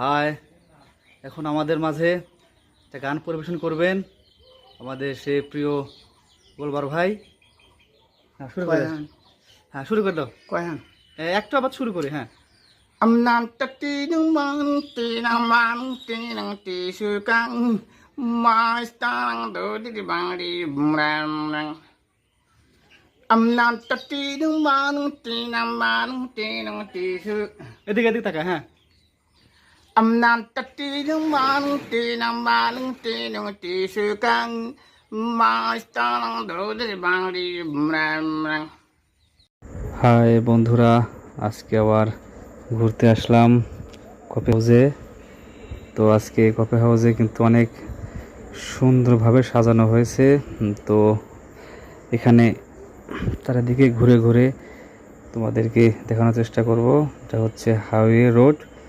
High, এখন আমাদের মাঝে একটা গান পরিবেশন করবেন আমাদের সে প্রিয় গোলবার ভাই। হ্যাঁ, শুরু করে হ্যাঁ শুরু করে দাও। একটু আবার শুরু করি। হ্যাঁ, I'm not the teen man, sukan. My stang do the body, bram. I'm not the teen man, এদিকে এদিকে তাকা। হ্যাঁ, I'm not the teen man, sukan. My stang do the body, bram. Hi বন্ধুরা, আজকে আবার ঘুরতে আসলাম কফি হাউসে। তো আজকে কফি হাউসে কিন্তু অনেক সুন্দরভাবে সাজানো হয়েছে। তো এখানে চারিদিকে ঘুরে ঘুরে তোমাদেরকে দেখানোর চেষ্টা করব। এটা হচ্ছে হাইওয়ে রোড।